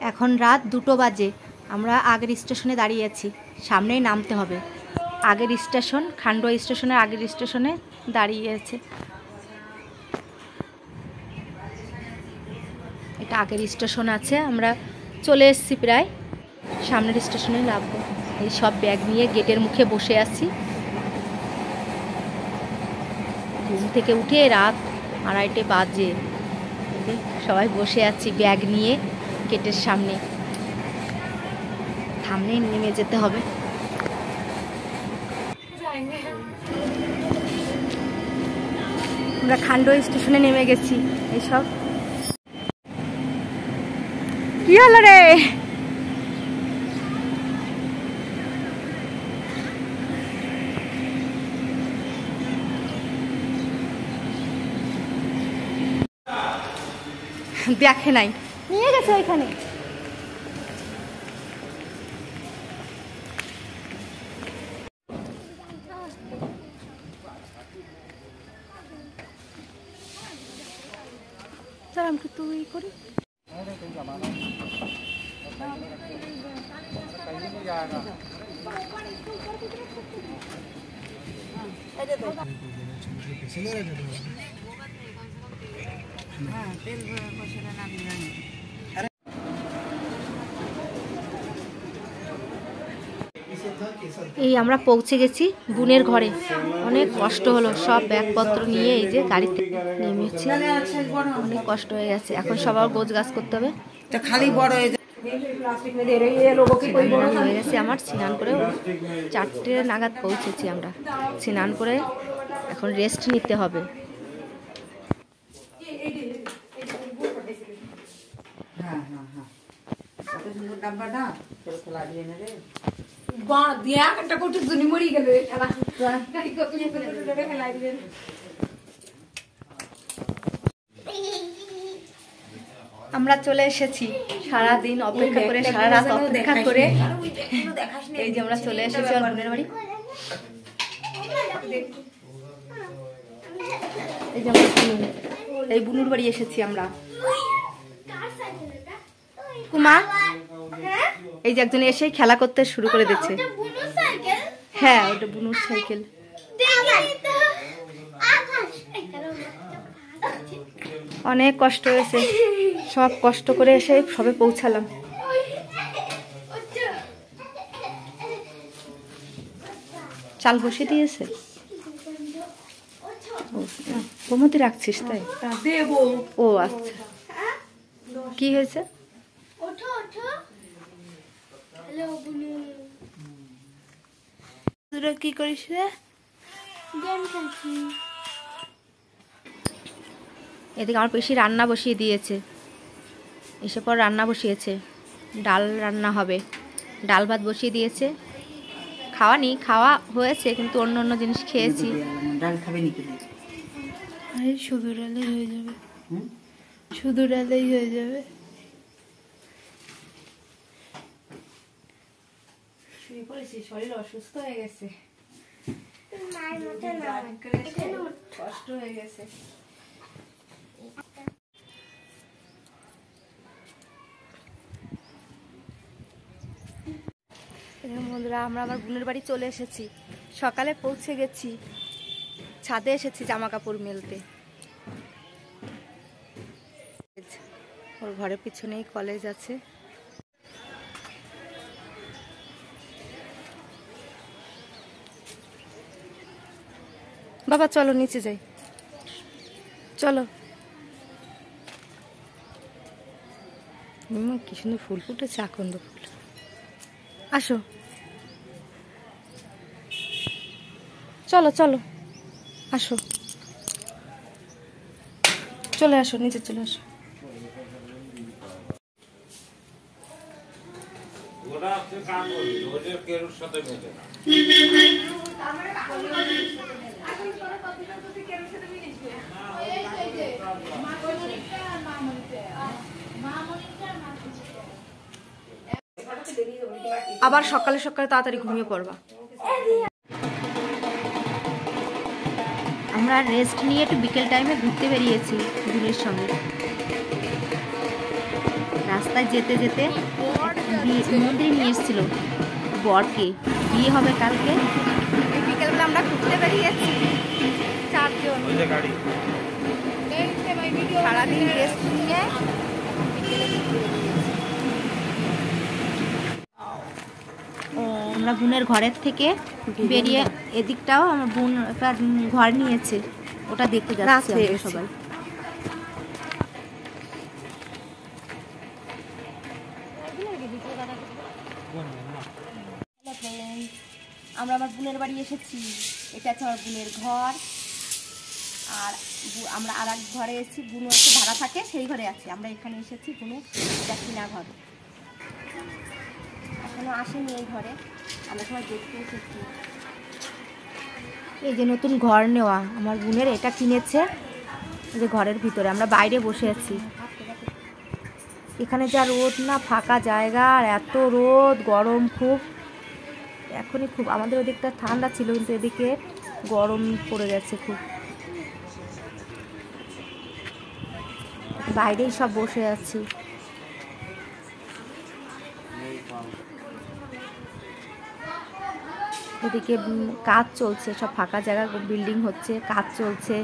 এখন রাত 2টো বাজে। আমরা আগের স্টেশনে দাঁড়িয়ে আছি, সামনেই নামতে হবে। আগের স্টেশন খান্ডোয়া স্টেশনের আগের স্টেশনে দাঁড়িয়ে আছে। এটা আগের স্টেশন আছে, আমরা চলে এসেছি প্রায়, সামনের স্টেশনে নামবো। এই সব ব্যাগ নিয়ে গেটের মুখে বসে আছি। ঘুম থেকে উঠে রাত 2:30 বাজে, সবাই বসে আছি ব্যাগ নিয়ে গেটের সামনে। সামনে নেমে যেতে হবে। আমরা খান্ডোয়া স্টেশনে নেমে গেছি। এইসব কি হলো রে? দেখে নাই, নিয়ে গেছে ওইখানে। আমি তো ই করি। এই আমরা পৌঁছে গেছি বোনের ঘরে। অনেক কষ্ট হলো, সব ব্যাগপত্র নিয়ে এই যে গাড়িতে নেমেছি। অনেক কষ্ট হয়ে গেছে, এখন সবার গোছগাছ করতে হবে। খালি বড় হয়ে গেছে আমার। স্নান করে 4টে নাগাদ পৌঁছেছি আমরা। স্নান করে এখন রেস্ট নিতে হবে। আমরা চলে এসেছি, সারাদিন অপেক্ষা করে, সারা রাত অপেক্ষা করে। এই যে আমরা চলে এসেছি আমার বোনের বাড়ি। এই যে আমরা এই বুনুর বাড়ি এসেছি আমরা। কুমা, এই যে একজন এসে খেলা করতে শুরু করে দিচ্ছে। হ্যাঁ, ওটা বুনুর সাইকেল। অনেক কষ্ট হয়েছে, সব কষ্ট করে এসে সবে পৌঁছালাম। চাল বসে দিয়েছে, ওর মধ্যে রাখছিস তাই? ও আচ্ছা, কি হয়েছে? কি করিস রে? এদিকে আমার পেশি রান্না বসিয়ে দিয়েছে, এসে পর রান্না বসিয়েছে। ডাল রান্না হবে, ডাল ভাত বসিয়ে দিয়েছে। খাওয়ানি, খাওয়া হয়েছে কিন্তু অন্য অন্য জিনিস খেয়েছি। ডাল খাবে নাকি? আরে শুধু ডালেই হয়ে যাবে, শুধু ডালেই হয়ে যাবে। শুয়ে পড়েছি, শরীর অসুস্থ হয়ে গেছে, কষ্ট হয়ে গেছে। বন্ধুরা, আমরা আমার বোনের বাড়ি চলে এসেছি। সকালে পৌঁছে গেছি, ছাদে এসেছি জামা কাপড় মেলতে। ওর ঘরের পিছনেই কলেজ আছে। বাবা চলো নিচে যাই, চলো। কি সুন্দর ফুল ফুটেছে, আকন্দ ফুল। আসো, চলো চলো, আসো, চলে আসো, নিচে চলে আসো। আবার সকালে সকালে তাড়াতাড়ি ঘুমিয়ে পড়বা। আমরা রেস্ট নিয়ে একটু বিকেল টাইমে ঘুরতে বেরিয়েছি বোনের সঙ্গে। রাস্তায় যেতে যেতে মন্দিরে নিয়ে এসেছিল বরকে, বিয়ে হবে কালকে। বিকেলবেলা আমরা ঘুরতে বেরিয়েছি 4 জন, সারাদিন রেস্ট নিয়ে আমরা বোনের ঘরের থেকে বেরিয়ে এদিকটাও আমার বোন একটা ঘর নিয়েছে, ওটা দেখতে যাচ্ছি আমরা সবাই। আমরা আমার বোনের বাড়ি এসেছি, এটা হচ্ছে আমার বোনের ঘর। আর আমরা আর এক ঘরে এসেছি, বোন হচ্ছে ভাড়া থাকে সেই ঘরে আছি। আমরা এখানে এসেছি, বোনের এটা কিনা ঘর, এখনো আসেনি এই ঘরে, আমরা সবাই দেখতে এসেছি। এই যে নতুন ঘর নেওয়া আমার বোনের, এটা কিনেছে যে ঘরের ভিতরে। আমরা বাইরে বসে আছি, এখানে যা রোদ না, ফাঁকা জায়গা, আর এত রোদ, গরম খুব। এখনই খুব, আমাদের ওদিকটা ঠান্ডা ছিল কিন্তু এদিকে গরম পড়ে গেছে খুব। বাইরেই সব বসে আছি। এদিকে কাজ চলছে, সব ফাঁকা জায়গা, বিল্ডিং হচ্ছে, কাজ চলছে।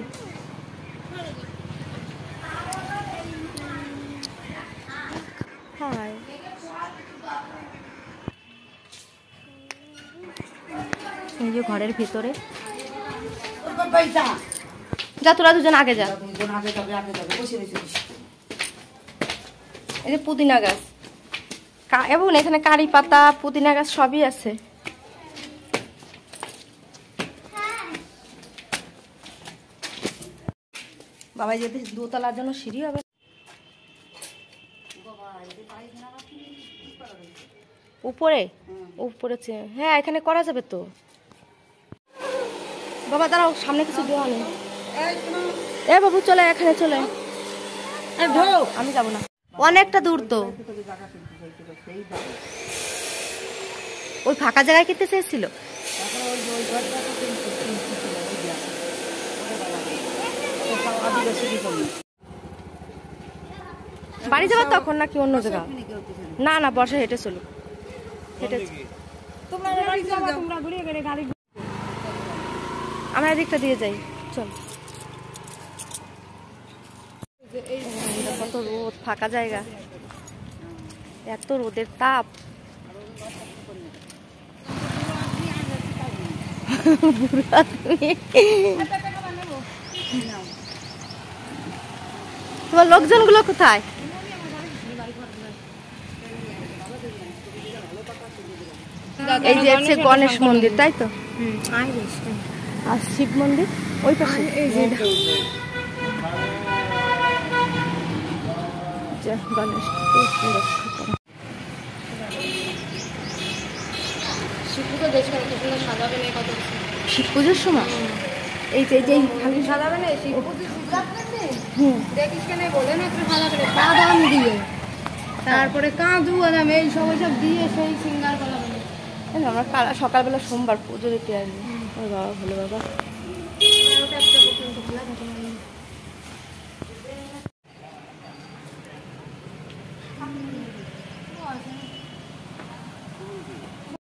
এই যে ঘরের ভেতরে, যা তোরা দুজন আগে যা। এই যে পুদিনা গাছ, এবং এখানে কারি পাতা, পুদিনা গাছ সবই আছে। বাবা যেতে দোতলার জন্য সিঁড়ি হবে। উপরে উপরে, হ্যাঁ এখানে করা যাবে তো। বাবা দাঁড়াও, সামনে কিছু দেওয়া নেই। এ বাবু চলে, এখানে চলে। আমি যাবো না, অনেকটা দূর তো। ওই ফাঁকা জায়গায় কিনতে চেয়েছিল। বাড়ি যাবো তখন নাকি অন্য জায়গা? না না, বর্ষা হেঁটে চলো, হেঁটে আমরা এদিকটা দিয়ে যাই, চল। কত রোদ, ফাঁকা জায়গা, এত রোদের তাপ। তোমার লোকজনগুলো কোথায়? এই যে হচ্ছে গণেশ মন্দির, তাই তো? আর শিব মন্দির ওই পাশে। গণেশ শিব পুজোর সময় এই যে খালি সাজাবে না, শিব পুজো দেখিস কেন বলে না একটু সাজাবে, বাদাম দিয়ে, তারপরে কাঁদু বাদাম এই সব দিয়ে সেই সিঙ্গার কলা। আমরা সকালবেলা সোমবার পুজো দিতে আসবো। ওই বাবা ভালো বাবা।